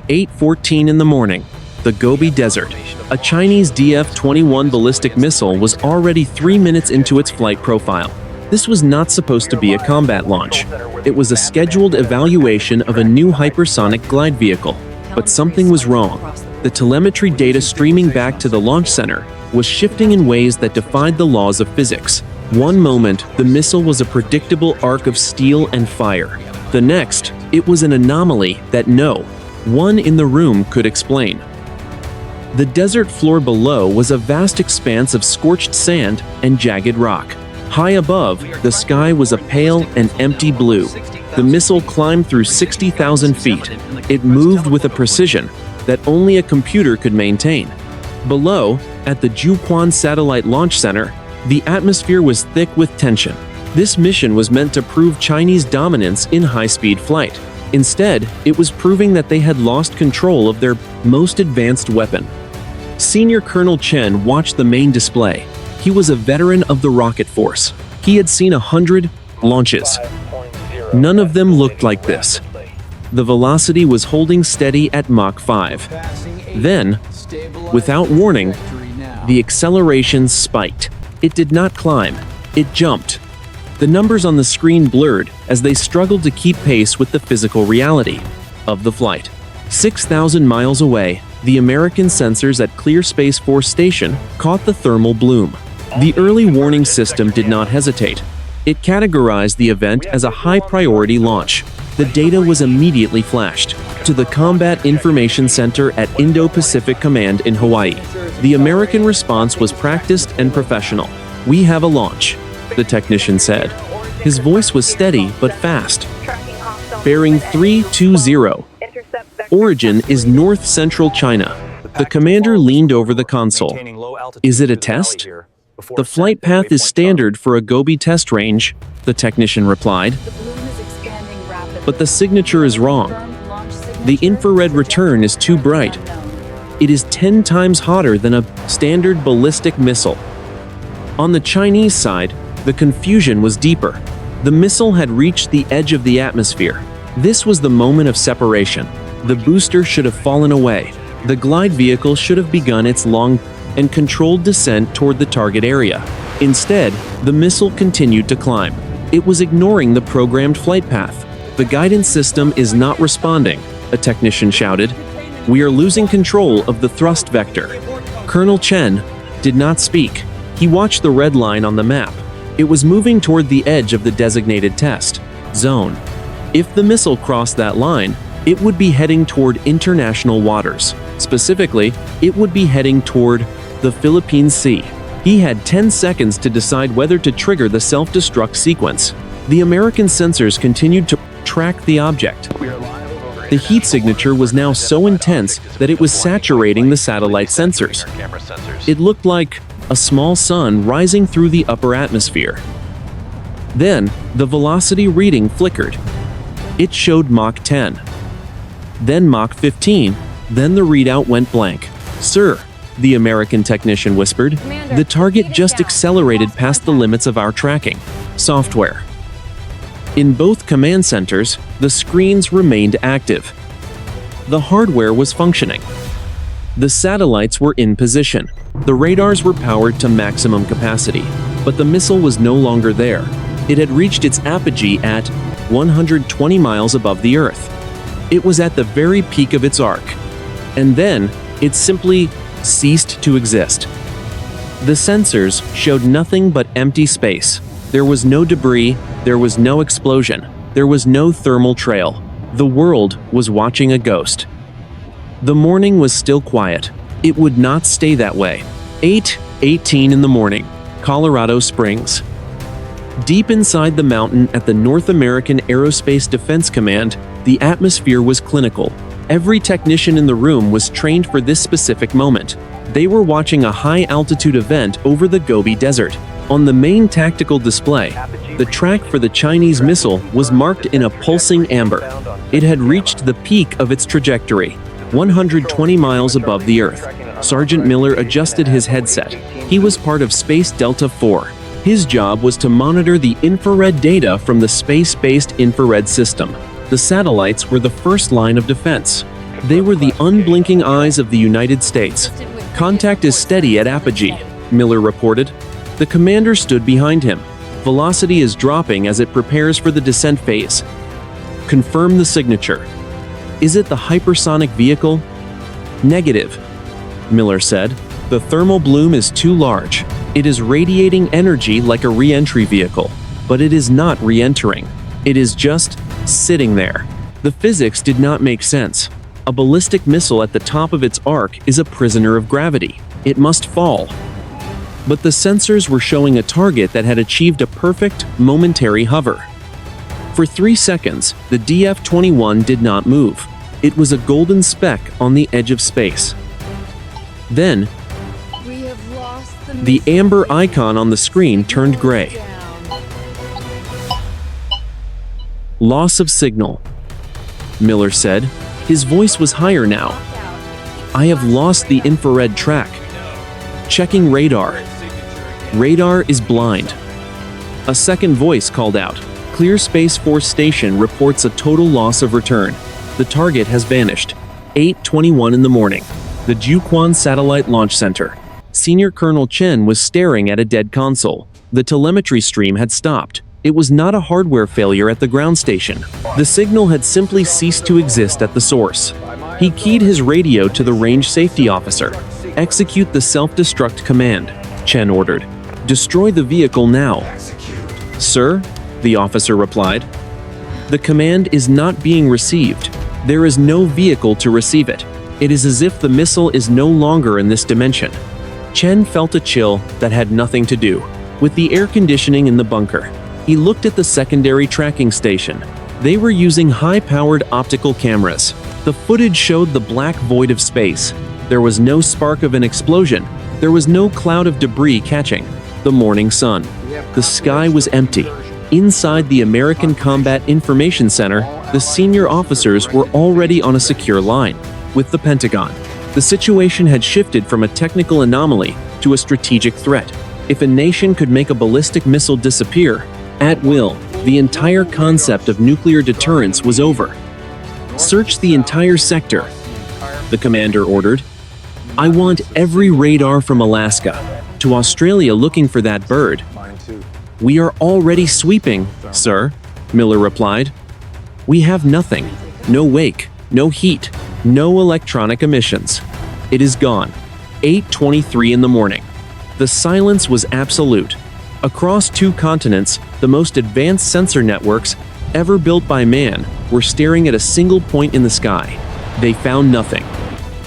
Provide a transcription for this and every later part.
8:14 in the morning. The Gobi Desert. A Chinese DF-21 ballistic missile was already 3 minutes into its flight profile. This was not supposed to be a combat launch. It was a scheduled evaluation of a new hypersonic glide vehicle. But something was wrong. The telemetry data streaming back to the launch center was shifting in ways that defied the laws of physics. One moment, the missile was a predictable arc of steel and fire. The next, it was an anomaly that no one in the room could explain. The desert floor below was a vast expanse of scorched sand and jagged rock. High above, the sky was a pale and empty blue. The missile climbed through 60,000 feet. It moved with a precision that only a computer could maintain. Below, at the Jiuquan Satellite Launch Center, the atmosphere was thick with tension. This mission was meant to prove Chinese dominance in high-speed flight. Instead, it was proving that they had lost control of their most advanced weapon. Senior Colonel Chen watched the main display. He was a veteran of the rocket force. He had seen 100 launches. None of them looked like this. The velocity was holding steady at Mach 5. Then, without warning, the acceleration spiked. It did not climb. It jumped. The numbers on the screen blurred as they struggled to keep pace with the physical reality of the flight. 6,000 miles away, the American sensors at Clear Space Force Station caught the thermal bloom. The early warning system did not hesitate. It categorized the event as a high-priority launch. The data was immediately flashed to the Combat Information Center at Indo-Pacific Command in Hawaii. The American response was practiced and professional. "We have a launch," the technician said. His voice was steady but fast. "Bearing 320. Origin is north-central China." The commander leaned over the console. "Is it a test?" "The flight path is standard for a Gobi test range," the technician replied. "But the signature is wrong. The infrared return is too bright. It is 10 times hotter than a standard ballistic missile." On the Chinese side, the confusion was deeper. The missile had reached the edge of the atmosphere. This was the moment of separation. The booster should have fallen away. The glide vehicle should have begun its long and controlled descent toward the target area. Instead, the missile continued to climb. It was ignoring the programmed flight path. "The guidance system is not responding," a technician shouted. "We are losing control of the thrust vector." Colonel Chen did not speak. He watched the red line on the map. It was moving toward the edge of the designated test zone. If the missile crossed that line, it would be heading toward international waters. Specifically, it would be heading toward the Philippine Sea. He had 10 seconds to decide whether to trigger the self-destruct sequence. The American sensors continued to track the object. The heat signature was now so intense that it was saturating the satellite sensors. It looked like a small sun rising through the upper atmosphere. Then, the velocity reading flickered. It showed Mach 10. Then Mach 15. Then the readout went blank. "Sir," the American technician whispered, "the target just accelerated past the limits of our tracking software." In both command centers, the screens remained active. The hardware was functioning. The satellites were in position. The radars were powered to maximum capacity. But the missile was no longer there. It had reached its apogee at 120 miles above the Earth. It was at the very peak of its arc. And then, it simply ceased to exist. The sensors showed nothing but empty space. There was no debris, there was no explosion, there was no thermal trail. The world was watching a ghost. The morning was still quiet. It would not stay that way. 8:18 in the morning, Colorado Springs. Deep inside the mountain at the North American Aerospace Defense Command, the atmosphere was clinical. Every technician in the room was trained for this specific moment. They were watching a high-altitude event over the Gobi Desert. On the main tactical display, the track for the Chinese missile was marked in a pulsing amber. It had reached the peak of its trajectory, 120 miles above the Earth. Sergeant Miller adjusted his headset. He was part of Space Delta IV. His job was to monitor the infrared data from the space-based infrared system. The satellites were the first line of defense. They were the unblinking eyes of the United States. Contact is steady at apogee, Miller reported. The commander stood behind him. Velocity is dropping as it prepares for the descent phase. Confirm the signature. Is it the hypersonic vehicle? Negative, Miller said. The thermal bloom is too large. It is radiating energy like a re-entry vehicle, but it is not re-entering. It is just sitting there. The physics did not make sense. A ballistic missile at the top of its arc is a prisoner of gravity. It must fall. But the sensors were showing a target that had achieved a perfect, momentary hover. For 3 seconds, the DF-21 did not move. It was a golden speck on the edge of space. Then, the amber icon on the screen turned gray. Loss of signal, Miller said. His voice was higher now. I have lost the infrared track. Checking radar. Radar is blind. A second voice called out. Clear Space Force Station reports a total loss of return. The target has vanished. 8:21 in the morning. The Jiuquan Satellite Launch Center. Senior Colonel Chen was staring at a dead console. The telemetry stream had stopped. It was not a hardware failure at the ground station. The signal had simply ceased to exist at the source. He keyed his radio to the range safety officer. Execute the self-destruct command, Chen ordered. Destroy the vehicle now. Sir, the officer replied. The command is not being received. There is no vehicle to receive it. It is as if the missile is no longer in this dimension. Chen felt a chill that had nothing to do with the air conditioning in the bunker. He looked at the secondary tracking station. They were using high-powered optical cameras. The footage showed the black void of space. There was no spark of an explosion. There was no cloud of debris catching the morning sun. The sky was empty. Inside the American Combat Information Center, the senior officers were already on a secure line with the Pentagon. The situation had shifted from a technical anomaly to a strategic threat. If a nation could make a ballistic missile disappear at will, the entire concept of nuclear deterrence was over. Search the entire sector, the commander ordered. I want every radar from Alaska to Australia looking for that bird. We are already sweeping, sir, Miller replied. We have nothing. No wake, no heat, no electronic emissions. It is gone. 8:23 in the morning. The silence was absolute. Across 2 continents, the most advanced sensor networks ever built by man were staring at a single point in the sky. They found nothing.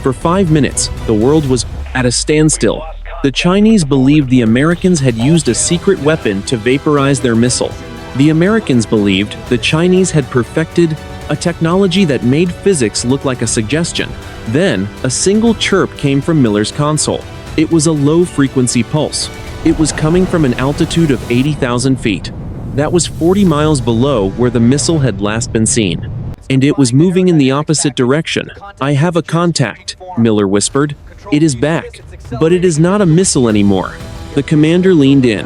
For 5 minutes, the world was at a standstill. The Chinese believed the Americans had used a secret weapon to vaporize their missile. The Americans believed the Chinese had perfected a technology that made physics look like a suggestion. Then, a single chirp came from Miller's console. It was a low-frequency pulse. It was coming from an altitude of 80,000 feet. That was 40 miles below where the missile had last been seen. And it was moving in the opposite direction. I have a contact, Miller whispered. It is back. But it is not a missile anymore. The commander leaned in.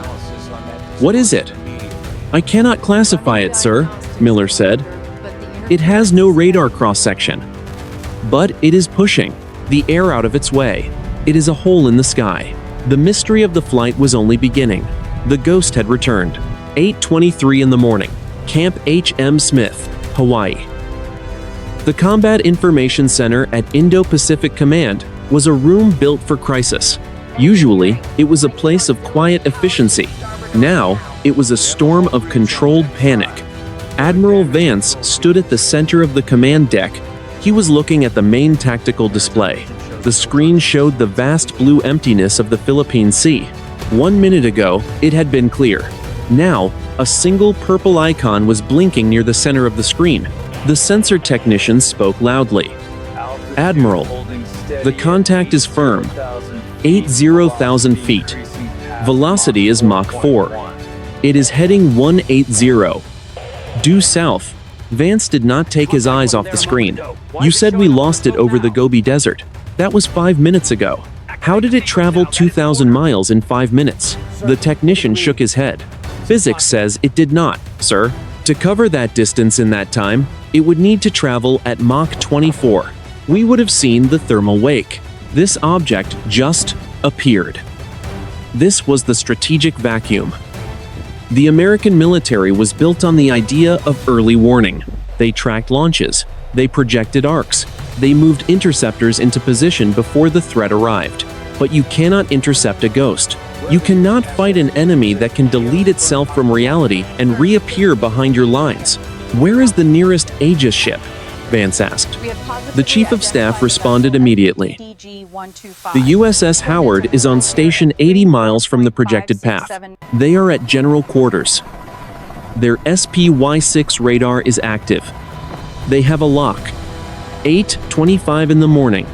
What is it? I cannot classify it, sir, Miller said. It has no radar cross-section. But it is pushing the air out of its way. It is a hole in the sky. The mystery of the flight was only beginning. The ghost had returned. 8:23 in the morning. Camp H.M. Smith, Hawaii. The Combat Information Center at Indo-Pacific Command was a room built for crisis. Usually, it was a place of quiet efficiency. Now, it was a storm of controlled panic. Admiral Vance stood at the center of the command deck. He was looking at the main tactical display. The screen showed the vast blue emptiness of the Philippine Sea. 1 minute ago, it had been clear. Now, a single purple icon was blinking near the center of the screen. The sensor technician spoke loudly. Admiral, the contact is firm. 80,000 feet. Velocity is Mach 4. It is heading 180. Due south. Vance did not take his eyes off the screen. You said we lost it over the Gobi Desert. That was 5 minutes ago. How did it travel 2,000 miles in 5 minutes? The technician shook his head. Physics says it did not, sir. To cover that distance in that time, it would need to travel at Mach 24. we would have seen the thermal wake. This object just appeared. This was the strategic vacuum. The American military was built on the idea of early warning. They tracked launches. They projected arcs. They moved interceptors into position before the threat arrived. But you cannot intercept a ghost. You cannot fight an enemy that can delete itself from reality and reappear behind your lines. Where is the nearest Aegis ship? Vance asked. The Chief of Staff responded immediately. The USS Howard is on station 80 miles from the projected path. They are at general quarters. Their SPY-6 radar is active. They have a lock. 8:25 in the morning.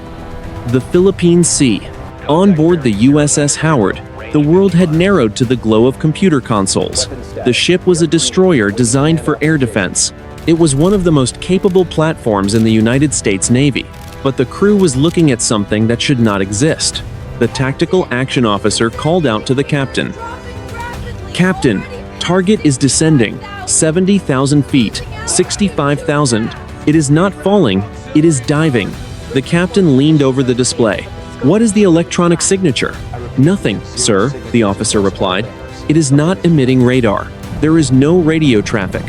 The Philippine Sea. On board the USS Howard, the world had narrowed to the glow of computer consoles. The ship was a destroyer designed for air defense. It was one of the most capable platforms in the United States Navy, but the crew was looking at something that should not exist. The tactical action officer called out to the captain. "Captain, target is descending, 70,000 feet, 65,000. It is not falling, it is diving." The captain leaned over the display. "What is the electronic signature?" "Nothing, sir," the officer replied. "It is not emitting radar. There is no radio traffic.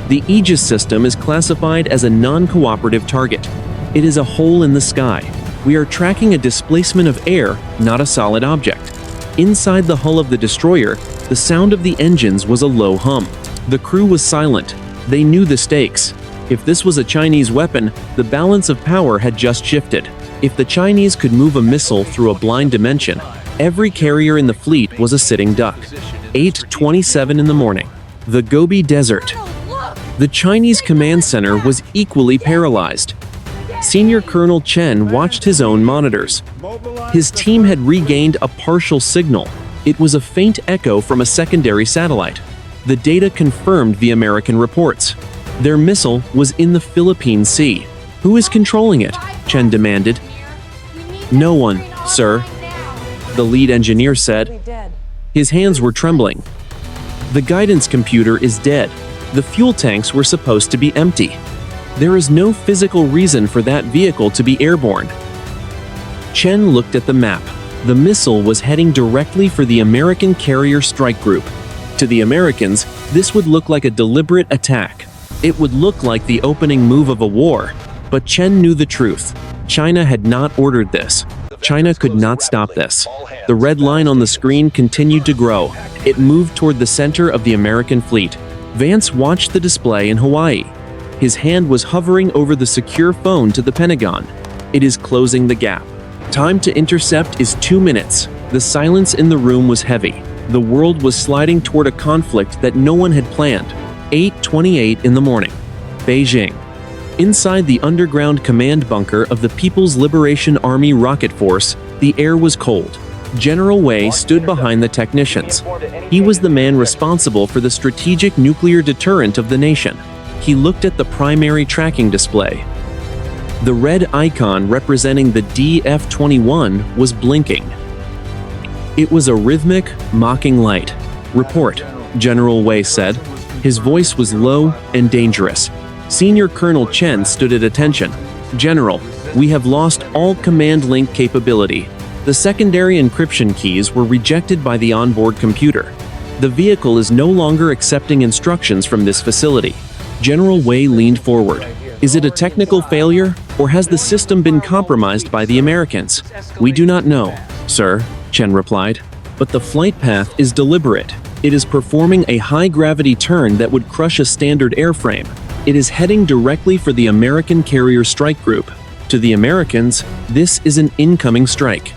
The Aegis system is classified as a non-cooperative target. It is a hole in the sky. We are tracking a displacement of air, not a solid object." Inside the hull of the destroyer, the sound of the engines was a low hum. The crew was silent. They knew the stakes. If this was a Chinese weapon, the balance of power had just shifted. If the Chinese could move a missile through a blind dimension, every carrier in the fleet was a sitting duck. 8:27 in the morning. The Gobi Desert. The Chinese command center was equally paralyzed. Senior Colonel Chen watched his own monitors. His team had regained a partial signal. It was a faint echo from a secondary satellite. The data confirmed the American reports. Their missile was in the Philippine Sea. "Who is controlling it?" Chen demanded. "No one, sir," the lead engineer said. His hands were trembling. "The guidance computer is dead. The fuel tanks were supposed to be empty. There is no physical reason for that vehicle to be airborne." Chen looked at the map. The missile was heading directly for the American carrier strike group. To the Americans, this would look like a deliberate attack. It would look like the opening move of a war. But Chen knew the truth. China had not ordered this. China could not stop this. The red line on the screen continued to grow. It moved toward the center of the American fleet. Vance watched the display in Hawaii. His hand was hovering over the secure phone to the Pentagon. It is closing the gap. Time to intercept is 2 minutes. The silence in the room was heavy. The world was sliding toward a conflict that no one had planned. 8:28 in the morning. Beijing. Inside the underground command bunker of the People's Liberation Army Rocket Force, the air was cold. General Wei stood behind the technicians. He was the man responsible for the strategic nuclear deterrent of the nation. He looked at the primary tracking display. The red icon representing the DF-21 was blinking. It was a rhythmic, mocking light. "Report," General Wei said. His voice was low and dangerous. Senior Colonel Chen stood at attention. "General, we have lost all command link capability. The secondary encryption keys were rejected by the onboard computer. The vehicle is no longer accepting instructions from this facility." General Wei leaned forward. "Is it a technical failure, or has the system been compromised by the Americans?" "We do not know, sir," Chen replied. "But the flight path is deliberate. It is performing a high-gravity turn that would crush a standard airframe. It is heading directly for the American carrier strike group. To the Americans, this is an incoming strike."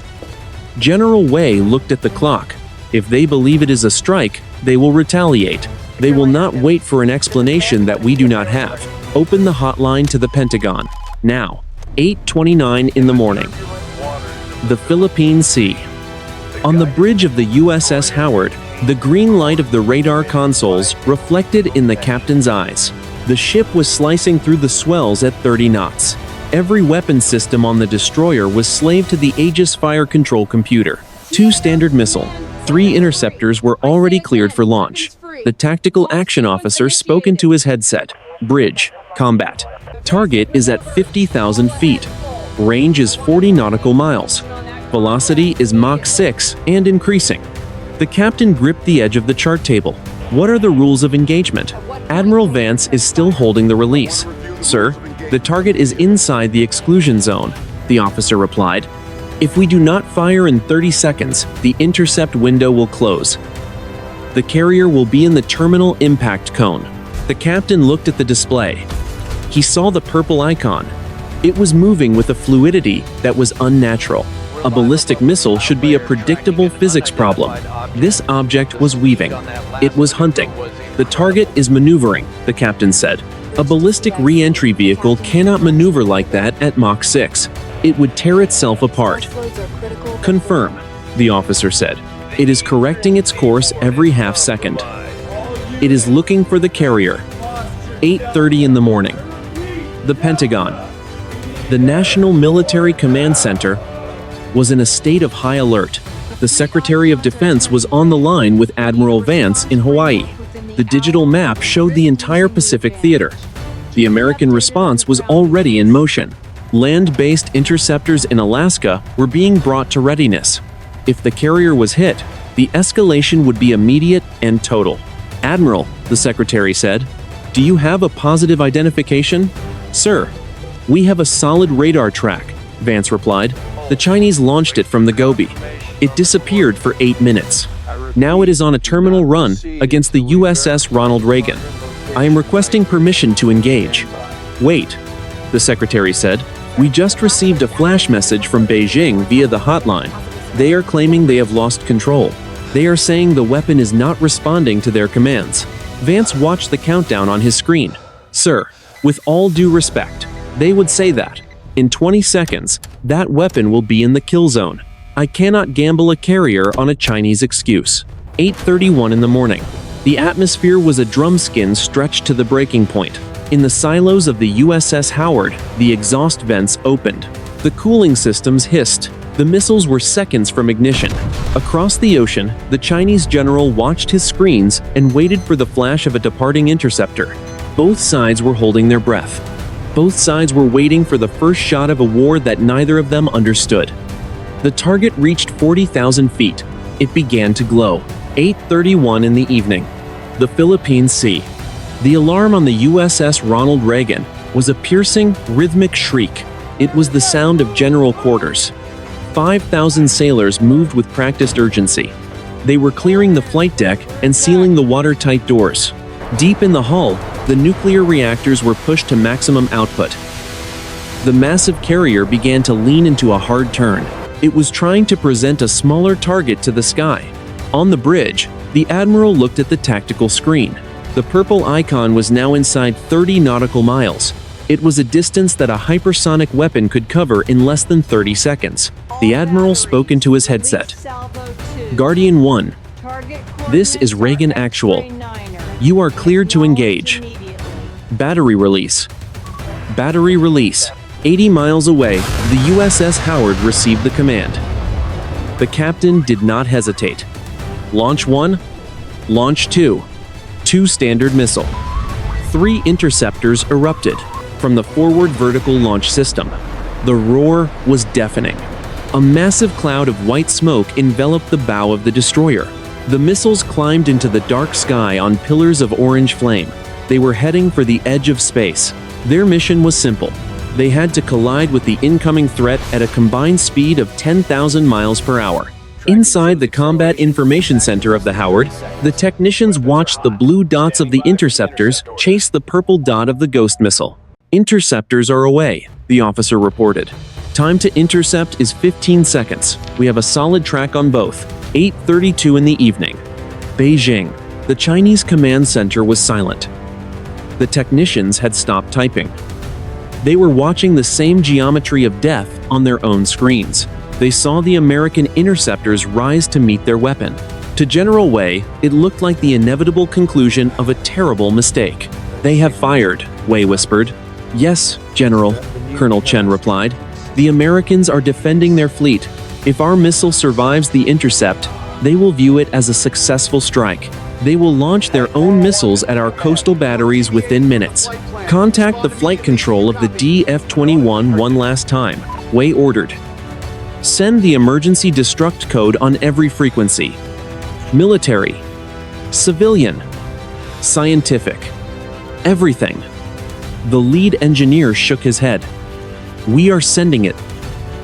General Wei looked at the clock. If they believe it is a strike, they will retaliate. They will not wait for an explanation that we do not have. Open the hotline to the Pentagon. Now. 8:29 in the morning. The Philippine Sea. On the bridge of the USS Howard, the green light of the radar consoles reflected in the captain's eyes. The ship was slicing through the swells at 30 knots. Every weapon system on the destroyer was slave to the Aegis fire control computer. 2 standard missile, 3 interceptors were already cleared for launch. The tactical action officer spoke into his headset. "Bridge, combat. Target is at 50,000 feet. Range is 40 nautical miles. Velocity is Mach 6 and increasing. The captain gripped the edge of the chart table. What are the rules of engagement? Admiral Vance is still holding the release. Sir, the target is inside the exclusion zone, the officer replied. If we do not fire in 30 seconds, the intercept window will close. The carrier will be in the terminal impact cone. The captain looked at the display. He saw the purple icon. It was moving with a fluidity that was unnatural. A ballistic missile should be a predictable physics problem. This object was weaving. It was hunting. The target is maneuvering, the captain said. A ballistic re-entry vehicle cannot maneuver like that at Mach 6. It would tear itself apart. Confirm, the officer said. It is correcting its course every half second. It is looking for the carrier. 8:30 in the morning. The Pentagon. The National Military Command Center was in a state of high alert. The Secretary of Defense was on the line with Admiral Vance in Hawaii. The digital map showed the entire Pacific theater. The American response was already in motion. Land-based interceptors in Alaska were being brought to readiness. If the carrier was hit, the escalation would be immediate and total. Admiral, the secretary said, do you have a positive identification? Sir, we have a solid radar track, Vance replied. The Chinese launched it from the Gobi. It disappeared for 8 minutes. Now it is on a terminal run against the USS Ronald Reagan. I am requesting permission to engage. Wait, the secretary said. We just received a flash message from Beijing via the hotline. They are claiming they have lost control. They are saying the weapon is not responding to their commands. Vance watched the countdown on his screen. Sir, with all due respect, they would say that. In 20 seconds, that weapon will be in the kill zone. I cannot gamble a carrier on a Chinese excuse. 8:31 in the morning. The atmosphere was a drum skin stretched to the breaking point. In the silos of the USS Howard, the exhaust vents opened. The cooling systems hissed. The missiles were seconds from ignition. Across the ocean, the Chinese general watched his screens and waited for the flash of a departing interceptor. Both sides were holding their breath. Both sides were waiting for the first shot of a war that neither of them understood. The target reached 40,000 feet. It began to glow. 8:31 in the evening. The Philippine Sea. The alarm on the USS Ronald Reagan was a piercing, rhythmic shriek. It was the sound of general quarters. 5,000 sailors moved with practiced urgency. They were clearing the flight deck and sealing the watertight doors. Deep in the hull, the nuclear reactors were pushed to maximum output. The massive carrier began to lean into a hard turn. It was trying to present a smaller target to the sky. On the bridge, the admiral looked at the tactical screen. The purple icon was now inside 30 nautical miles. It was a distance that a hypersonic weapon could cover in less than 30 seconds. The admiral spoke into his headset. Guardian 1. This is Reagan Actual. You are cleared to engage. Battery release. Battery release. 80 miles away, the USS Howard received the command. The captain did not hesitate. Launch 1. Launch 2. 2 standard missile. 3 interceptors erupted from the forward vertical launch system. The roar was deafening. A massive cloud of white smoke enveloped the bow of the destroyer. The missiles climbed into the dark sky on pillars of orange flame. They were heading for the edge of space. Their mission was simple. They had to collide with the incoming threat at a combined speed of 10,000 miles per hour. Inside the Combat Information Center of the Howard, the technicians watched the blue dots of the interceptors chase the purple dot of the Ghost missile. Interceptors are away, the officer reported. Time to intercept is 15 seconds. We have a solid track on both. 8:32 in the evening. Beijing. The Chinese command center was silent. The technicians had stopped typing. They were watching the same geometry of death on their own screens. They saw the American interceptors rise to meet their weapon. To General Wei, it looked like the inevitable conclusion of a terrible mistake. They have fired, Wei whispered. Yes, General, Colonel Chen replied. The Americans are defending their fleet. If our missile survives the intercept, they will view it as a successful strike. They will launch their own missiles at our coastal batteries within minutes. Contact the flight control of the DF-21 one last time. Way ordered. Send the emergency destruct code on every frequency. Military. Civilian. Scientific. Everything. The lead engineer shook his head. We are sending it.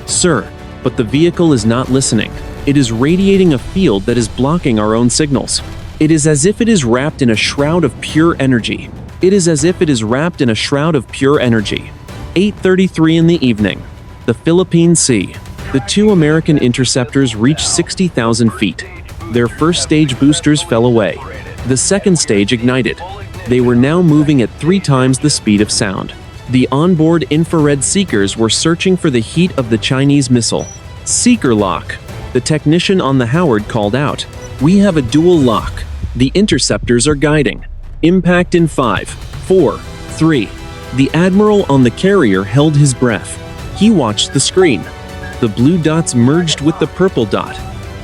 Sir, but the vehicle is not listening. It is radiating a field that is blocking our own signals. It is as if it is wrapped in a shroud of pure energy. It is as if it is wrapped in a shroud of pure energy. 8:33 in the evening. The Philippine Sea. The two American interceptors reached 60,000 feet. Their first stage boosters fell away. The second stage ignited. They were now moving at 3 times the speed of sound. The onboard infrared seekers were searching for the heat of the Chinese missile. Seeker lock. The technician on the Howard called out. We have a dual lock. The interceptors are guiding. Impact in 5, 4, 3. The admiral on the carrier held his breath. He watched the screen. The blue dots merged with the purple dot.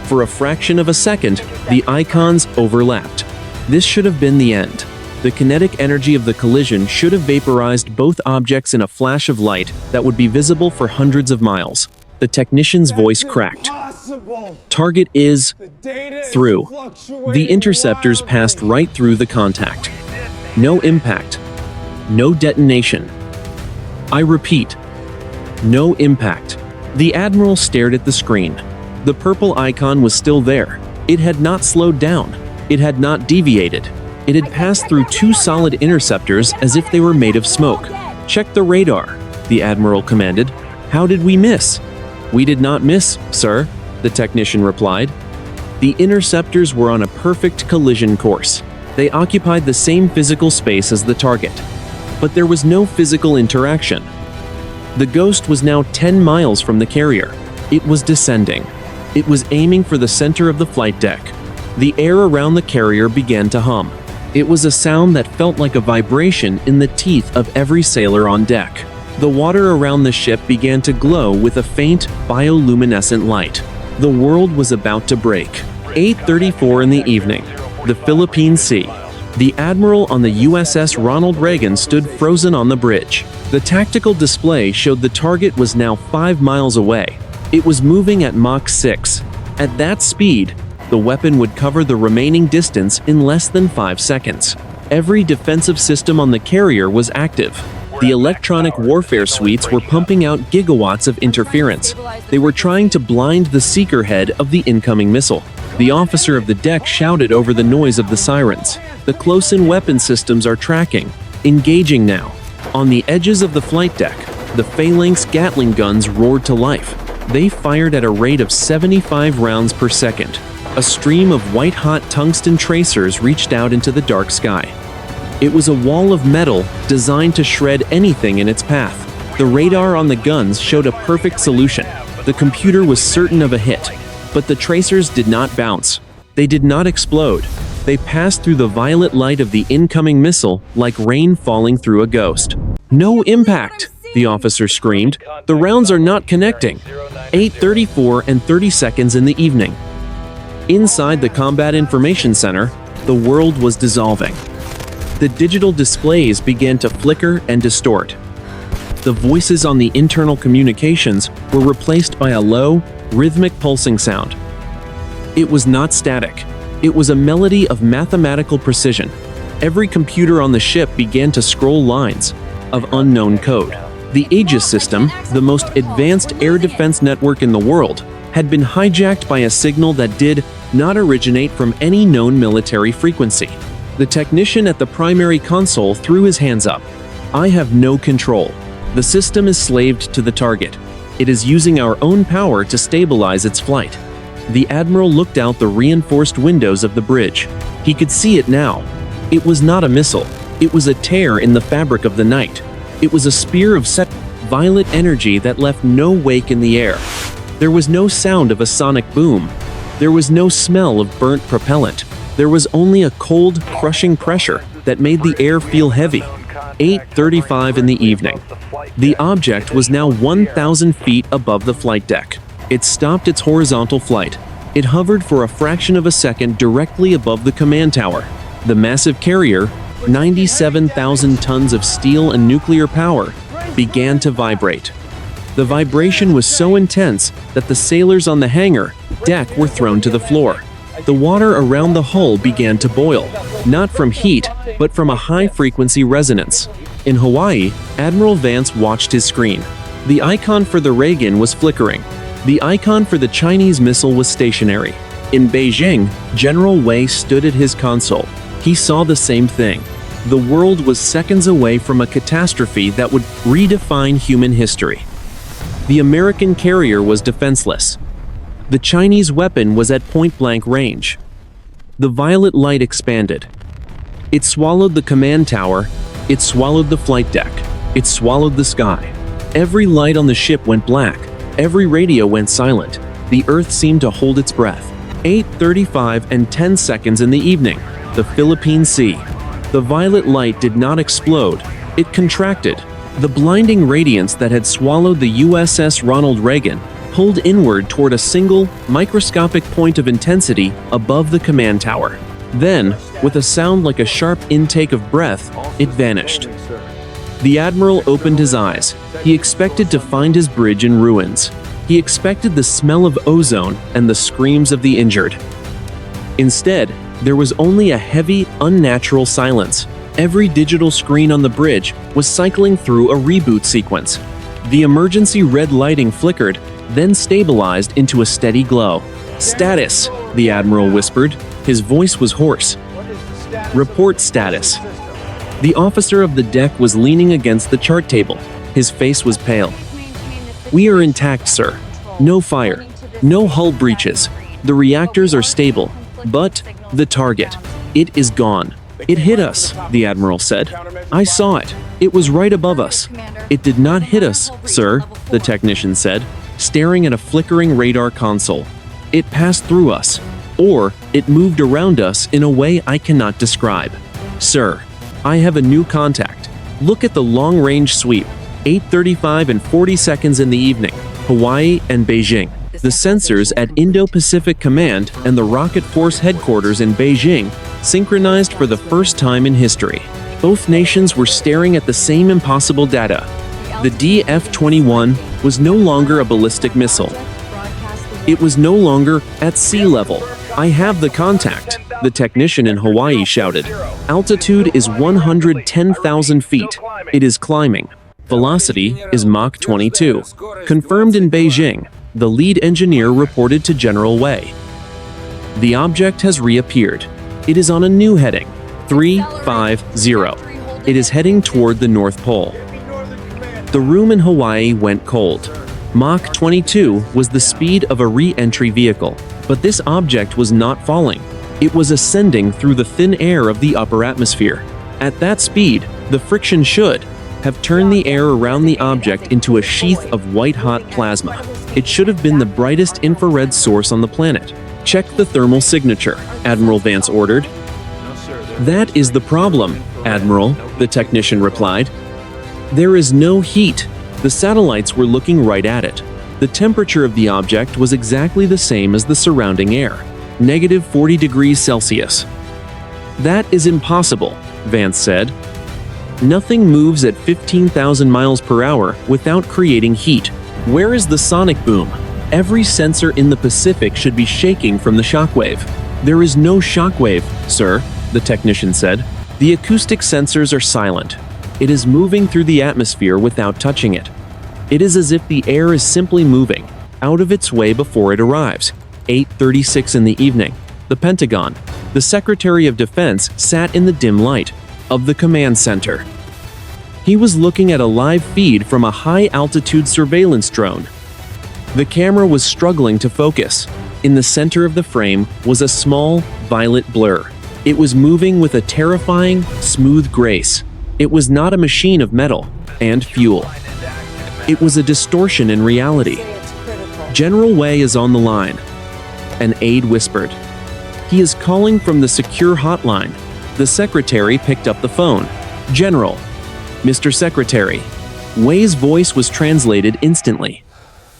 For a fraction of a second, the icons overlapped. This should have been the end. The kinetic energy of the collision should have vaporized both objects in a flash of light that would be visible for hundreds of miles. The technician's voice cracked. Target is through. The interceptors passed right through the contact. No impact. No detonation. I repeat, no impact. The admiral stared at the screen. The purple icon was still there. It had not slowed down. It had not deviated. It had passed through 2 solid interceptors as if they were made of smoke. Check the radar, the admiral commanded. How did we miss? We did not miss, sir, the technician replied. The interceptors were on a perfect collision course. They occupied the same physical space as the target. But there was no physical interaction. The Ghost was now 10 miles from the carrier. It was descending. It was aiming for the center of the flight deck. The air around the carrier began to hum. It was a sound that felt like a vibration in the teeth of every sailor on deck. The water around the ship began to glow with a faint, bioluminescent light. The world was about to break. 8:34 in the evening. The Philippine Sea. The admiral on the USS Ronald Reagan stood frozen on the bridge. The tactical display showed the target was now 5 miles away. It was moving at Mach 6. At that speed, the weapon would cover the remaining distance in less than 5 seconds. Every defensive system on the carrier was active. The electronic warfare suites were pumping out gigawatts of interference. They were trying to blind the seeker head of the incoming missile. The officer of the deck shouted over the noise of the sirens. The close-in weapon systems are tracking. Engaging now. On the edges of the flight deck, the Phalanx Gatling guns roared to life. They fired at a rate of 75 rounds per second. A stream of white-hot tungsten tracers reached out into the dark sky. It was a wall of metal designed to shred anything in its path. The radar on the guns showed a perfect solution. The computer was certain of a hit. But the tracers did not bounce. They did not explode. They passed through the violet light of the incoming missile like rain falling through a ghost. No impact, the officer screamed. The rounds are not connecting. 8:34 and 30 seconds in the evening. Inside the Combat Information Center, the world was dissolving. The digital displays began to flicker and distort. The voices on the internal communications were replaced by a low, rhythmic pulsing sound. It was not static. It was a melody of mathematical precision. Every computer on the ship began to scroll lines of unknown code. The Aegis system, the most advanced air defense network in the world, had been hijacked by a signal that did not originate from any known military frequency. The technician at the primary console threw his hands up. I have no control. The system is slaved to the target. It is using our own power to stabilize its flight. The admiral looked out the reinforced windows of the bridge. He could see it now. It was not a missile. It was a tear in the fabric of the night. It was a spear of set violet energy that left no wake in the air. There was no sound of a sonic boom. There was no smell of burnt propellant. There was only a cold, crushing pressure that made the air feel heavy. 8:35 in the evening. The object was now 1,000 feet above the flight deck. It stopped its horizontal flight. It hovered for a fraction of a second directly above the command tower. The massive carrier, 97,000 tons of steel and nuclear power, began to vibrate. The vibration was so intense that the sailors on the hangar deck were thrown to the floor. The water around the hull began to boil, not from heat, but from a high-frequency resonance. In Hawaii, Admiral Vance watched his screen. The icon for the Reagan was flickering. The icon for the Chinese missile was stationary. In Beijing, General Wei stood at his console. He saw the same thing. The world was seconds away from a catastrophe that would redefine human history. The American carrier was defenseless. The Chinese weapon was at point-blank range. The violet light expanded. It swallowed the command tower. It swallowed the flight deck. It swallowed the sky. Every light on the ship went black. Every radio went silent. The Earth seemed to hold its breath. 8:35 and 10 seconds in the evening. The Philippine Sea. The violet light did not explode. It contracted. The blinding radiance that had swallowed the USS Ronald Reagan pulled inward toward a single, microscopic point of intensity above the command tower. Then, with a sound like a sharp intake of breath, it vanished. The Admiral opened his eyes. He expected to find his bridge in ruins. He expected the smell of ozone and the screams of the injured. Instead, there was only a heavy, unnatural silence. Every digital screen on the bridge was cycling through a reboot sequence. The emergency red lighting flickered, then stabilized into a steady glow. "Status," the Admiral whispered. His voice was hoarse. "Report status." The officer of the deck was leaning against the chart table. His face was pale. "We are intact, sir. No fire. No hull breaches. The reactors are stable. But the target, it is gone." "It hit us," the Admiral said. "I saw it. It was right above us." "It did not hit us, sir," the technician said, staring at a flickering radar console. "It passed through us. Or it moved around us in a way I cannot describe. Sir, I have a new contact. Look at the long-range sweep. 8:35 and 40 seconds in the evening. Hawaii and Beijing. The sensors at Indo-Pacific Command and the Rocket Force headquarters in Beijing synchronized for the first time in history. Both nations were staring at the same impossible data. The DF-21 was no longer a ballistic missile. It was no longer at sea level. "I have the contact," the technician in Hawaii shouted. "Altitude is 110,000 feet. It is climbing. Velocity is Mach 22. Confirmed in Beijing," the lead engineer reported to General Wei. "The object has reappeared. It is on a new heading, 350. It is heading toward the North Pole." The room in Hawaii went cold. Mach 22 was the speed of a re-entry vehicle, but this object was not falling. It was ascending through the thin air of the upper atmosphere. At that speed, the friction should have turned the air around the object into a sheath of white-hot plasma. It should have been the brightest infrared source on the planet. "Check the thermal signature," Admiral Vance ordered. "That is the problem, Admiral," the technician replied. "There is no heat." The satellites were looking right at it. The temperature of the object was exactly the same as the surrounding air, -40 degrees Celsius. "That is impossible," Vance said. "Nothing moves at 15,000 miles per hour without creating heat. Where is the sonic boom? Every sensor in the Pacific should be shaking from the shockwave." "There is no shockwave, sir," the technician said. "The acoustic sensors are silent. It is moving through the atmosphere without touching it. It is as if the air is simply moving out of its way before it arrives." 8:36 in the evening. The Pentagon. The Secretary of Defense sat in the dim light of the command center. He was looking at a live feed from a high-altitude surveillance drone. The camera was struggling to focus. In the center of the frame was a small, violet blur. It was moving with a terrifying, smooth grace. It was not a machine of metal and fuel. It was a distortion in reality. "General Wei is on the line," an aide whispered. "He is calling from the secure hotline." The secretary picked up the phone. "General." "Mr. Secretary." Wei's voice was translated instantly.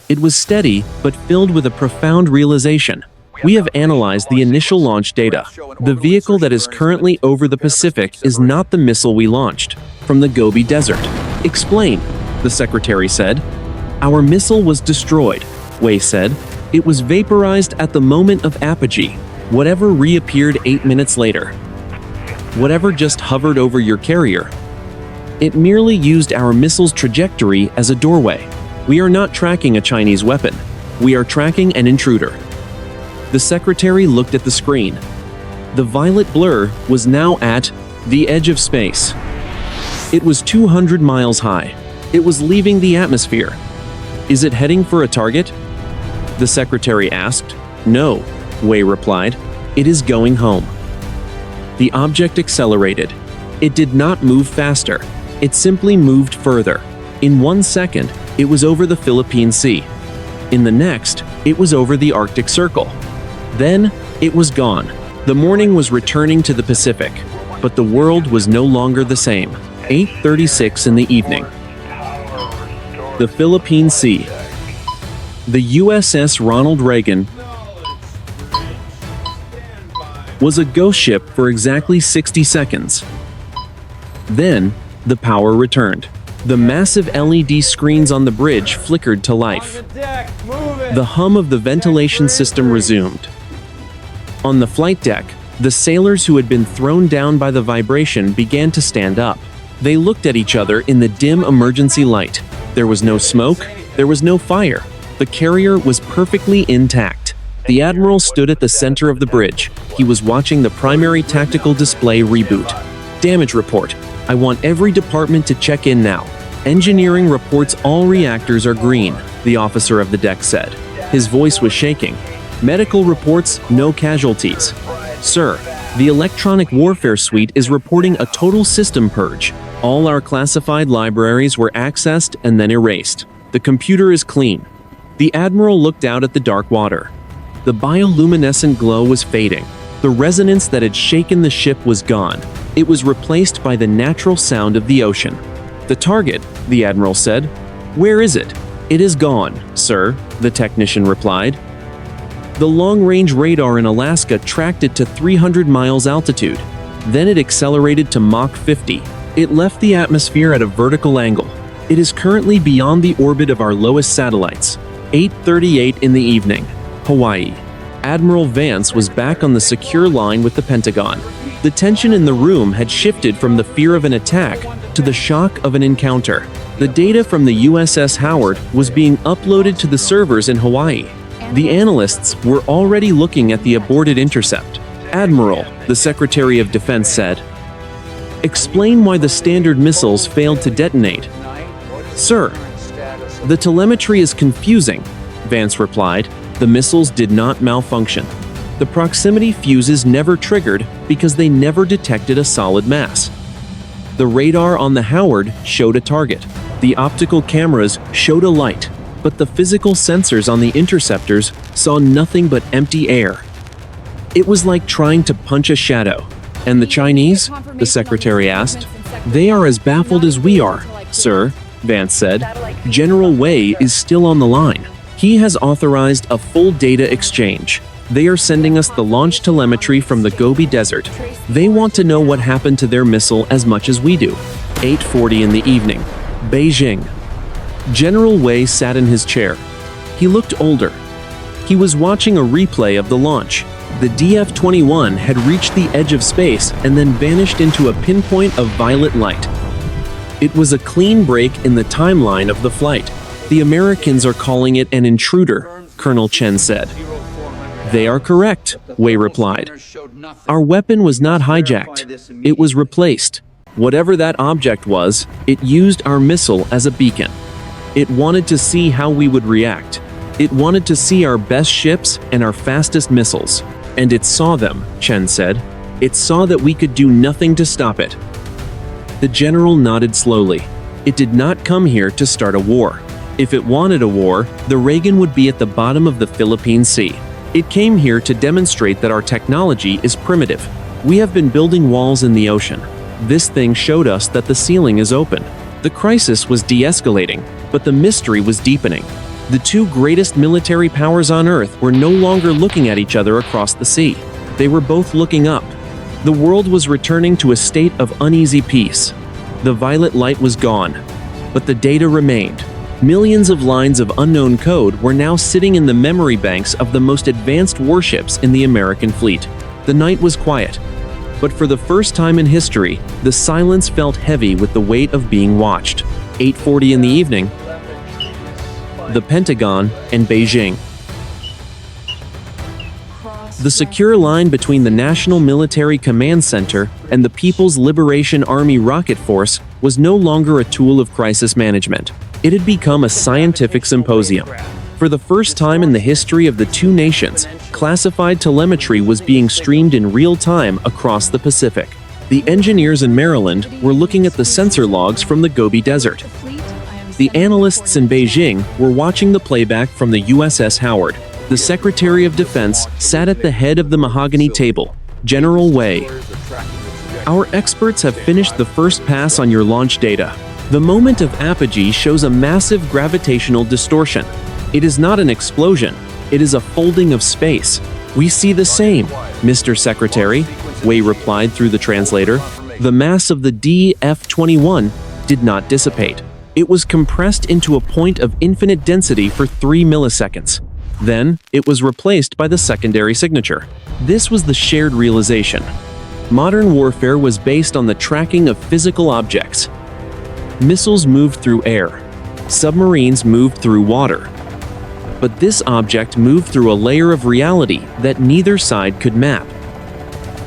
It was steady, but filled with a profound realization. "We have analyzed the initial launch data. The vehicle that is currently over the Pacific is not the missile we launched from the Gobi Desert." "Explain," the secretary said. Our missile was destroyed, Wei said. It was vaporized at the moment of apogee. Whatever reappeared 8 minutes later. Whatever just hovered over your carrier. It merely used our missile's trajectory as a doorway. We are not tracking a Chinese weapon. We are tracking an intruder. The secretary looked at the screen. The violet blur was now at the edge of space. It was 200 miles high. It was leaving the atmosphere. Is it heading for a target? The secretary asked. No, Wei replied. It is going home. The object accelerated. It did not move faster. It simply moved further. In 1 second, it was over the Philippine Sea. In the next, it was over the Arctic Circle. Then, it was gone. The morning was returning to the Pacific, but the world was no longer the same. 8:36 in the evening. The Philippine Sea. The USS Ronald Reagan was a ghost ship for exactly 60 seconds. Then, the power returned. The massive LED screens on the bridge flickered to life. The hum of the ventilation system resumed. On the flight deck, the sailors who had been thrown down by the vibration began to stand up. They looked at each other in the dim emergency light. There was no smoke, there was no fire. The carrier was perfectly intact. The admiral stood at the center of the bridge. He was watching the primary tactical display reboot. Damage report. I want every department to check in now. Engineering reports all reactors are green, the officer of the deck said. His voice was shaking. Medical reports, no casualties. Sir, the electronic warfare suite is reporting a total system purge. All our classified libraries were accessed and then erased. The computer is clean. The admiral looked out at the dark water. The bioluminescent glow was fading. The resonance that had shaken the ship was gone. It was replaced by the natural sound of the ocean. The target, the admiral said. Where is it? It is gone, sir, the technician replied. The long-range radar in Alaska tracked it to 300 miles altitude. Then it accelerated to Mach 50. It left the atmosphere at a vertical angle. It is currently beyond the orbit of our lowest satellites. 8:38 in the evening. Hawaii. Admiral Vance was back on the secure line with the Pentagon. The tension in the room had shifted from the fear of an attack to the shock of an encounter. The data from the USS Howard was being uploaded to the servers in Hawaii. The analysts were already looking at the aborted intercept. Admiral, the Secretary of Defense said, explain why the standard missiles failed to detonate. Sir, the telemetry is confusing, Vance replied. The missiles did not malfunction. The proximity fuses never triggered because they never detected a solid mass. The radar on the Howard showed a target. The optical cameras showed a light, but the physical sensors on the interceptors saw nothing but empty air. It was like trying to punch a shadow. And the Chinese? The secretary asked. They are as baffled as we are, sir, Vance said. General Wei is still on the line. He has authorized a full data exchange. They are sending us the launch telemetry from the Gobi Desert. They want to know what happened to their missile as much as we do. 8:40 in the evening. Beijing. General Wei sat in his chair. He looked older. He was watching a replay of the launch. The DF-21 had reached the edge of space and then vanished into a pinpoint of violet light. It was a clean break in the timeline of the flight. The Americans are calling it an intruder, Colonel Chen said. They are correct, Wei replied. Our weapon was not hijacked. It was replaced. Whatever that object was, it used our missile as a beacon. It wanted to see how we would react. It wanted to see our best ships and our fastest missiles. And it saw them, Chen said. It saw that we could do nothing to stop it. The general nodded slowly. It did not come here to start a war. If it wanted a war, the Reagan would be at the bottom of the Philippine Sea. It came here to demonstrate that our technology is primitive. We have been building walls in the ocean. This thing showed us that the ceiling is open. The crisis was de-escalating, but the mystery was deepening. The two greatest military powers on Earth were no longer looking at each other across the sea. They were both looking up. The world was returning to a state of uneasy peace. The violet light was gone, but the data remained. Millions of lines of unknown code were now sitting in the memory banks of the most advanced warships in the American fleet. The night was quiet, but for the first time in history, the silence felt heavy with the weight of being watched. 8:40 in the evening, the Pentagon and Beijing. The secure line between the National Military Command Center and the People's Liberation Army Rocket Force was no longer a tool of crisis management. It had become a scientific symposium. For the first time in the history of the two nations, classified telemetry was being streamed in real time across the Pacific. The engineers in Maryland were looking at the sensor logs from the Gobi Desert. The analysts in Beijing were watching the playback from the USS Howard. The Secretary of Defense sat at the head of the mahogany table, General Wei. Our experts have finished the first pass on your launch data. The moment of apogee shows a massive gravitational distortion. It is not an explosion, it is a folding of space. We see the same, Mr. Secretary, Wei replied through the translator. The mass of the DF-21 did not dissipate. It was compressed into a point of infinite density for 3 milliseconds. Then, it was replaced by the secondary signature. This was the shared realization. Modern warfare was based on the tracking of physical objects. Missiles moved through air. Submarines moved through water. But this object moved through a layer of reality that neither side could map.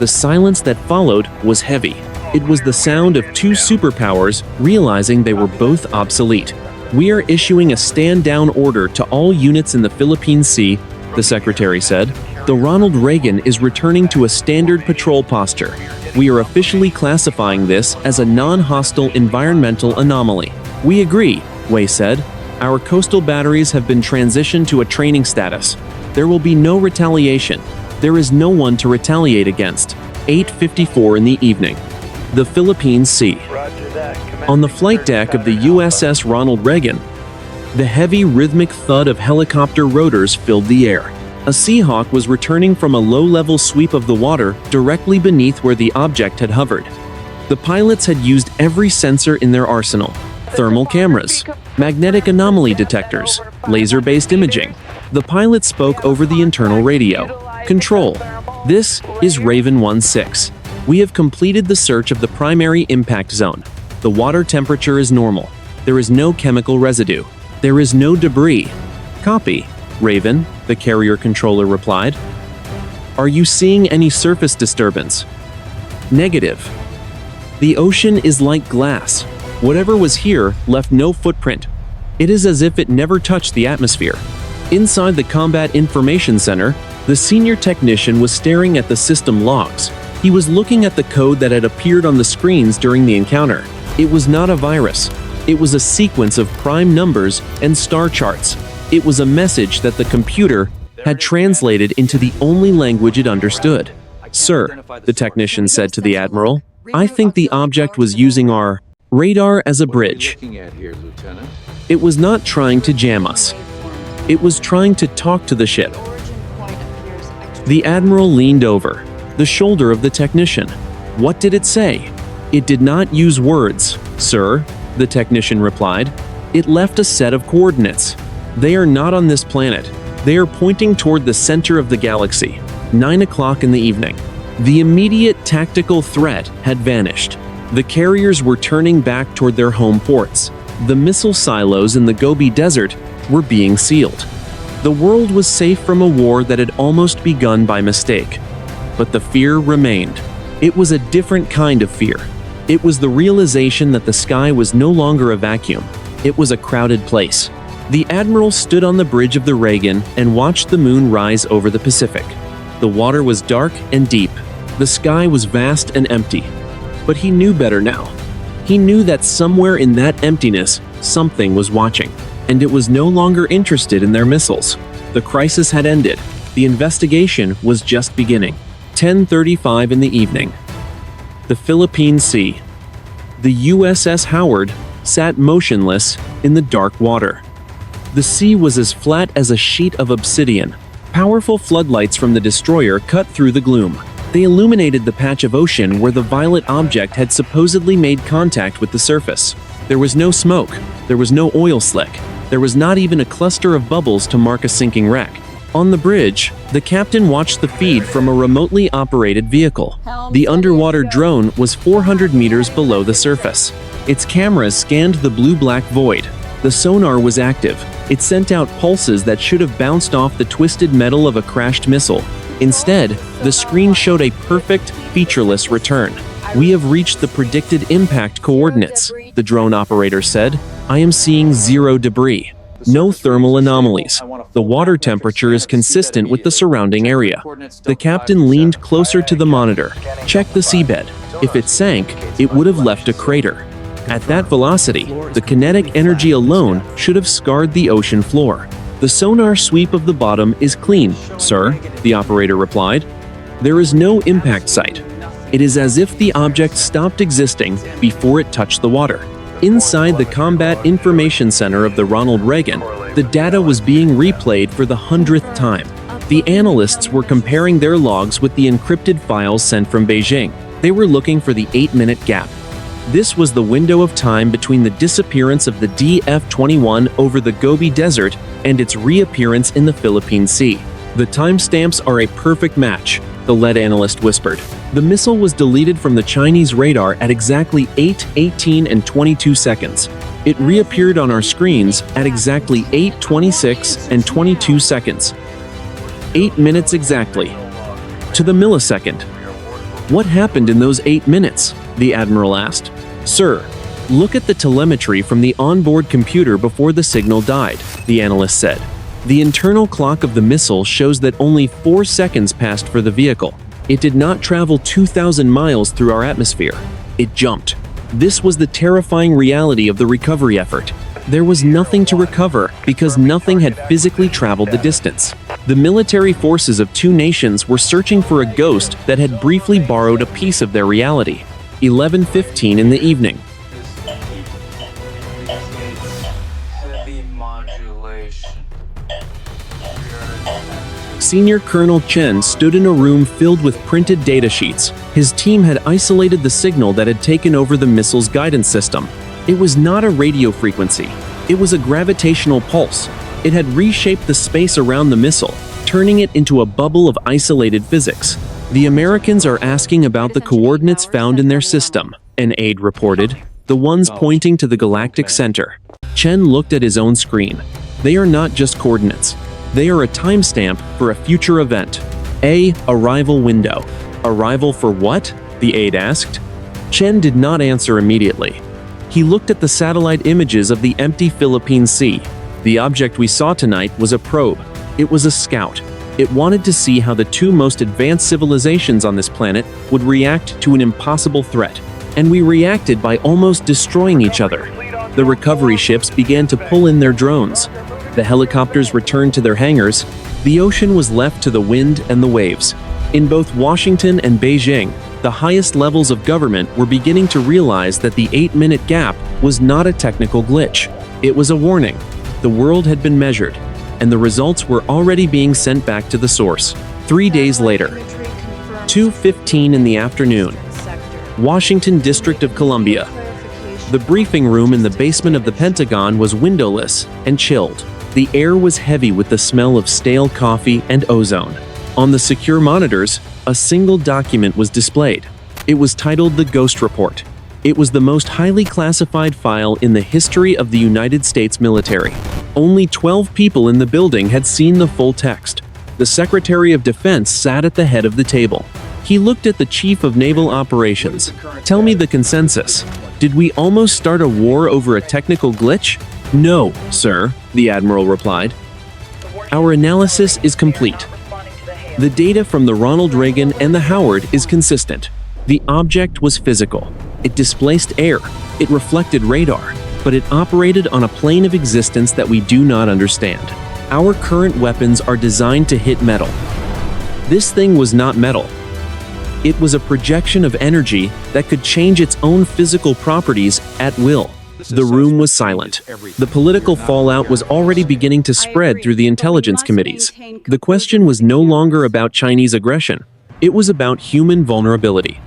The silence that followed was heavy. It was the sound of two superpowers realizing they were both obsolete. We are issuing a stand-down order to all units in the Philippine Sea, the Secretary said. The Ronald Reagan is returning to a standard patrol posture. We are officially classifying this as a non-hostile environmental anomaly. We agree, Wei said. Our coastal batteries have been transitioned to a training status. There will be no retaliation. There is no one to retaliate against. 8:54 in the evening. The Philippine Sea. On the flight deck of the USS Ronald Reagan, the heavy rhythmic thud of helicopter rotors filled the air. A Seahawk was returning from a low-level sweep of the water directly beneath where the object had hovered. The pilots had used every sensor in their arsenal: thermal cameras, magnetic anomaly detectors, laser-based imaging. The pilot spoke over the internal radio. Control, this is Raven 1-6. We have completed the search of the primary impact zone. The water temperature is normal. There is no chemical residue. There is no debris. Copy, Raven, the carrier controller replied. Are you seeing any surface disturbance? Negative. The ocean is like glass. Whatever was here left no footprint. It is as if it never touched the atmosphere. Inside the Combat Information Center, the senior technician was staring at the system logs. He was looking at the code that had appeared on the screens during the encounter. It was not a virus. It was a sequence of prime numbers and star charts. It was a message that the computer had translated into the only language it understood. Sir, the technician said to the admiral, I think the object was using our radar as a bridge. It was not trying to jam us. It was trying to talk to the ship. The admiral leaned over the shoulder of the technician. What did it say? It did not use words, sir, the technician replied. It left a set of coordinates. They are not on this planet. They are pointing toward the center of the galaxy. 9 o'clock in the evening. The immediate tactical threat had vanished. The carriers were turning back toward their home ports. The missile silos in the Gobi Desert were being sealed. The world was safe from a war that had almost begun by mistake. But the fear remained. It was a different kind of fear. It was the realization that the sky was no longer a vacuum. It was a crowded place. The admiral stood on the bridge of the Reagan and watched the moon rise over the Pacific. The water was dark and deep. The sky was vast and empty. But he knew better now. He knew that somewhere in that emptiness, something was watching. And it was no longer interested in their missiles. The crisis had ended. The investigation was just beginning. 10:35 in the evening. The Philippine Sea. The USS Howard sat motionless in the dark water. The sea was as flat as a sheet of obsidian. Powerful floodlights from the destroyer cut through the gloom. They illuminated the patch of ocean where the violet object had supposedly made contact with the surface. There was no smoke. There was no oil slick. There was not even a cluster of bubbles to mark a sinking wreck. On the bridge, the captain watched the feed from a remotely operated vehicle. The underwater drone was 400 meters below the surface. Its cameras scanned the blue-black void. The sonar was active. It sent out pulses that should have bounced off the twisted metal of a crashed missile. Instead, the screen showed a perfect, featureless return. "We have reached the predicted impact coordinates," the drone operator said. "I am seeing zero debris. No thermal anomalies. The water temperature is consistent with the surrounding area." The captain leaned closer to the monitor. "Check the seabed. If it sank, it would have left a crater. At that velocity, the kinetic energy alone should have scarred the ocean floor." "The sonar sweep of the bottom is clean, sir," the operator replied. "There is no impact site. It is as if the object stopped existing before it touched the water." Inside the Combat Information Center of the Ronald Reagan, the data was being replayed for the 100th time. The analysts were comparing their logs with the encrypted files sent from Beijing. They were looking for the 8-minute gap. This was the window of time between the disappearance of the DF-21 over the Gobi Desert and its reappearance in the Philippine Sea. "The timestamps are a perfect match," the lead analyst whispered. "The missile was deleted from the Chinese radar at exactly 8, 18, and 22 seconds. It reappeared on our screens at exactly 8, 26, and 22 seconds. 8 minutes exactly. To the millisecond." "What happened in those 8 minutes?" the admiral asked. "Sir, look at the telemetry from the onboard computer before the signal died," the analyst said. "The internal clock of the missile shows that only 4 seconds passed for the vehicle. It did not travel 2,000 miles through our atmosphere. It jumped." This was the terrifying reality of the recovery effort. There was nothing to recover because nothing had physically traveled the distance. The military forces of two nations were searching for a ghost that had briefly borrowed a piece of their reality. 11:15 in the evening. Senior Colonel Chen stood in a room filled with printed data sheets. His team had isolated the signal that had taken over the missile's guidance system. It was not a radio frequency. It was a gravitational pulse. It had reshaped the space around the missile, turning it into a bubble of isolated physics. "The Americans are asking about the coordinates found in their system," an aide reported, "the ones pointing to the galactic center." Chen looked at his own screen. "They are not just coordinates. They are a timestamp for a future event. Arrival window." "Arrival for what?" the aide asked. Chen did not answer immediately. He looked at the satellite images of the empty Philippine Sea. "The object we saw tonight was a probe. It was a scout. It wanted to see how the two most advanced civilizations on this planet would react to an impossible threat. And we reacted by almost destroying each other." The recovery ships began to pull in their drones. The helicopters returned to their hangars. The ocean was left to the wind and the waves. In both Washington and Beijing, the highest levels of government were beginning to realize that the 8-minute gap was not a technical glitch. It was a warning. The world had been measured, and the results were already being sent back to the source. 3 days later, 2:15 in the afternoon, Washington, District of Columbia. The briefing room in the basement of the Pentagon was windowless and chilled. The air was heavy with the smell of stale coffee and ozone. On the secure monitors, a single document was displayed. It was titled the Ghost Report. It was the most highly classified file in the history of the United States military. Only 12 people in the building had seen the full text. The Secretary of Defense sat at the head of the table. He looked at the Chief of Naval Operations. "Tell me the consensus. Did we almost start a war over a technical glitch?" "No, sir," the Admiral replied. "Our analysis is complete. The data from the Ronald Reagan and the Howard is consistent. The object was physical. It displaced air. It reflected radar. But it operated on a plane of existence that we do not understand. Our current weapons are designed to hit metal. This thing was not metal. It was a projection of energy that could change its own physical properties at will." The room was silent. The political fallout was already beginning to spread through the intelligence committees. The question was no longer about Chinese aggression. It was about human vulnerability.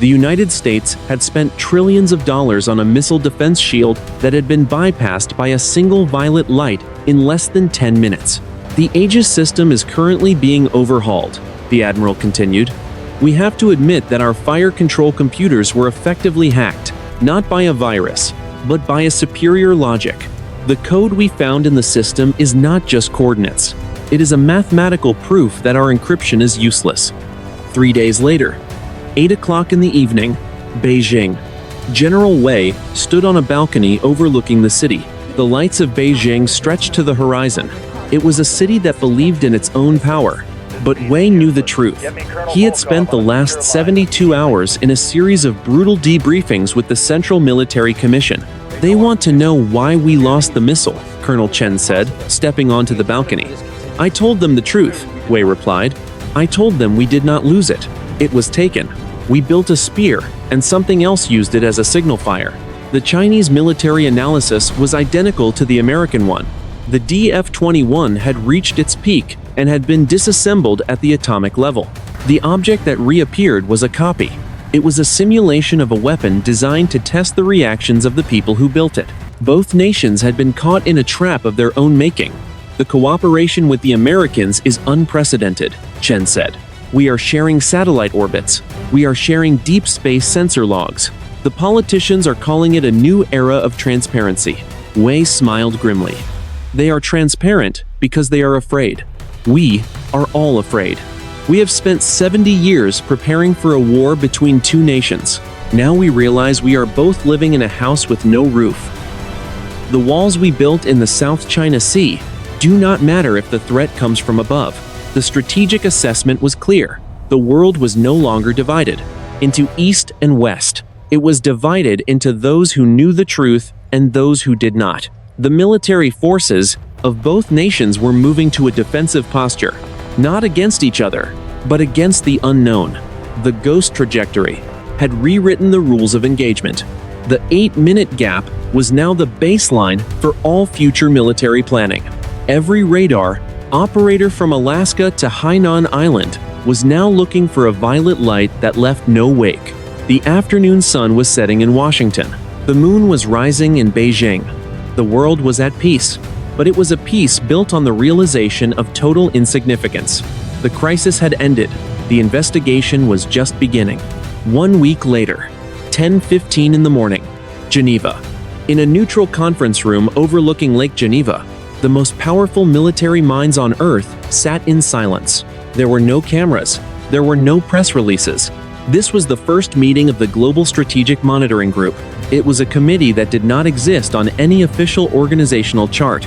The United States had spent trillions of dollars on a missile defense shield that had been bypassed by a single violet light in less than 10 minutes. The Aegis system is currently being overhauled, the admiral continued. We have to admit that our fire control computers were effectively hacked, not by a virus, but by a superior logic. The code we found in the system is not just coordinates. It is a mathematical proof that our encryption is useless. 3 days later, 8 o'clock in the evening, Beijing. General Wei stood on a balcony overlooking the city. The lights of Beijing stretched to the horizon. It was a city that believed in its own power. But Wei knew the truth. He had spent the last 72 hours in a series of brutal debriefings with the Central Military Commission. They want to know why we lost the missile, Colonel Chen said, stepping onto the balcony. I told them the truth, Wei replied. I told them we did not lose it. It was taken. We built a spear, and something else used it as a signal fire. The Chinese military analysis was identical to the American one. The DF-21 had reached its peak and had been disassembled at the atomic level. The object that reappeared was a copy. It was a simulation of a weapon designed to test the reactions of the people who built it. Both nations had been caught in a trap of their own making. The cooperation with the Americans is unprecedented, Chen said. We are sharing satellite orbits. We are sharing deep space sensor logs. The politicians are calling it a new era of transparency. Wei smiled grimly. They are transparent because they are afraid. We are all afraid. We have spent 70 years preparing for a war between two nations. Now we realize we are both living in a house with no roof. The walls we built in the South China Sea do not matter if the threat comes from above. The strategic assessment was clear. The world was no longer divided into East and West. It was divided into those who knew the truth and those who did not. The military forces of both nations were moving to a defensive posture, not against each other, but against the unknown. The ghost trajectory had rewritten the rules of engagement. The 8-minute gap was now the baseline for all future military planning. Every radar operator from Alaska to Hainan Island was now looking for a violet light that left no wake. The afternoon sun was setting in Washington. The moon was rising in Beijing. The world was at peace, but it was a peace built on the realization of total insignificance. The crisis had ended. The investigation was just beginning. 1 week later, 10:15 in the morning, Geneva. In a neutral conference room overlooking Lake Geneva, the most powerful military minds on Earth sat in silence. There were no cameras. There were no press releases. This was the first meeting of the Global Strategic Monitoring Group. It was a committee that did not exist on any official organizational chart.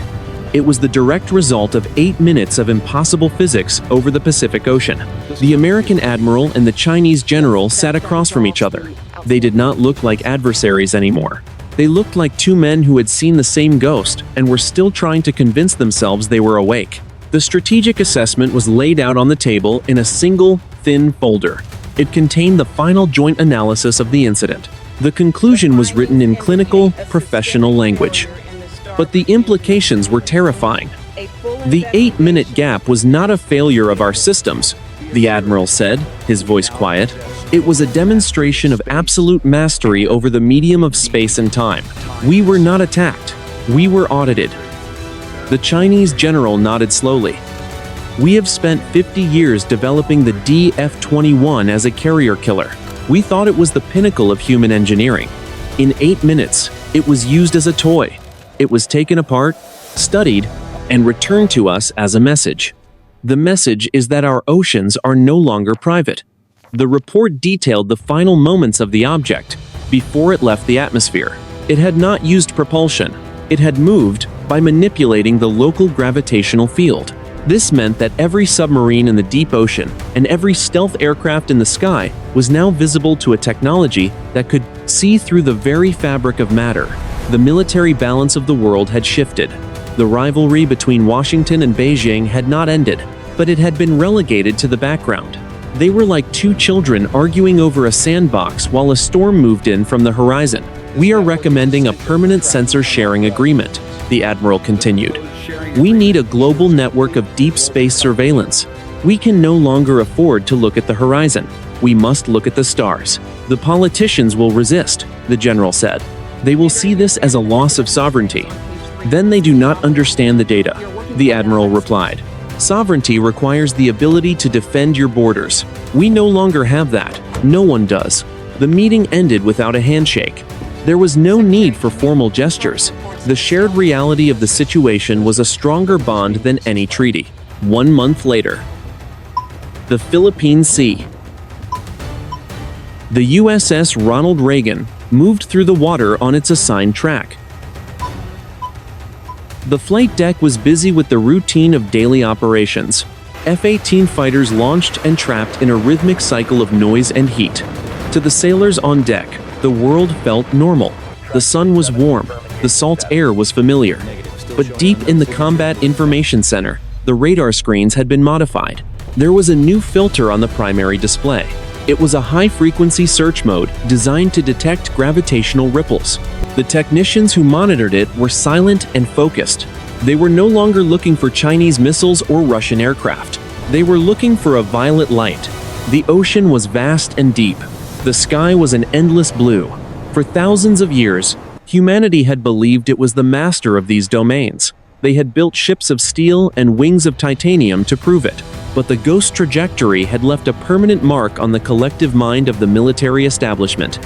It was the direct result of 8 minutes of impossible physics over the Pacific Ocean. The American admiral and the Chinese general sat across from each other. They did not look like adversaries anymore. They looked like two men who had seen the same ghost and were still trying to convince themselves they were awake. The strategic assessment was laid out on the table in a single, thin folder. It contained the final joint analysis of the incident. The conclusion was written in clinical, professional language. But the implications were terrifying. The 8-minute gap was not a failure of our systems, the admiral said, his voice quiet. It was a demonstration of absolute mastery over the medium of space and time. We were not attacked. We were audited. The Chinese general nodded slowly. We have spent 50 years developing the DF-21 as a carrier killer. We thought it was the pinnacle of human engineering. In 8 minutes, it was used as a toy. It was taken apart, studied, and returned to us as a message. The message is that our oceans are no longer private. The report detailed the final moments of the object before it left the atmosphere. It had not used propulsion. It had moved by manipulating the local gravitational field. This meant that every submarine in the deep ocean and every stealth aircraft in the sky was now visible to a technology that could see through the very fabric of matter. The military balance of the world had shifted. The rivalry between Washington and Beijing had not ended, but it had been relegated to the background. They were like two children arguing over a sandbox while a storm moved in from the horizon. We are recommending a permanent sensor sharing agreement, the admiral continued. We need a global network of deep space surveillance. We can no longer afford to look at the horizon. We must look at the stars. The politicians will resist, the general said. They will see this as a loss of sovereignty. Then they do not understand the data, the admiral replied. Sovereignty requires the ability to defend your borders. We no longer have that. No one does. The meeting ended without a handshake. There was no need for formal gestures. The shared reality of the situation was a stronger bond than any treaty. 1 month later. The Philippine Sea. The USS Ronald Reagan moved through the water on its assigned track. The flight deck was busy with the routine of daily operations. F-18 fighters launched and trapped in a rhythmic cycle of noise and heat. To the sailors on deck, the world felt normal. The sun was warm, the salt air was familiar. But deep in the Combat Information Center, the radar screens had been modified. There was a new filter on the primary display. It was a high-frequency search mode designed to detect gravitational ripples. The technicians who monitored it were silent and focused. They were no longer looking for Chinese missiles or Russian aircraft. They were looking for a violet light. The ocean was vast and deep. The sky was an endless blue. For thousands of years, humanity had believed it was the master of these domains. They had built ships of steel and wings of titanium to prove it. But the ghost trajectory had left a permanent mark on the collective mind of the military establishment.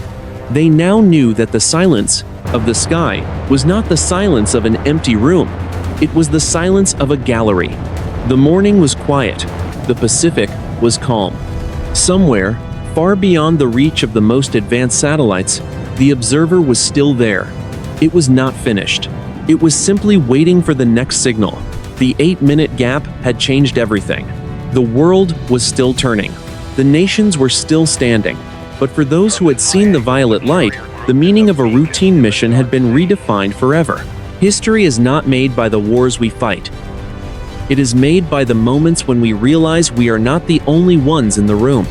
They now knew that the silence of the sky was not the silence of an empty room. It was the silence of a gallery. The morning was quiet. The Pacific was calm. Somewhere, far beyond the reach of the most advanced satellites, the observer was still there. It was not finished. It was simply waiting for the next signal. The 8-minute gap had changed everything. The world was still turning. The nations were still standing. But for those who had seen the violet light, the meaning of a routine mission had been redefined forever. History is not made by the wars we fight. It is made by the moments when we realize we are not the only ones in the room.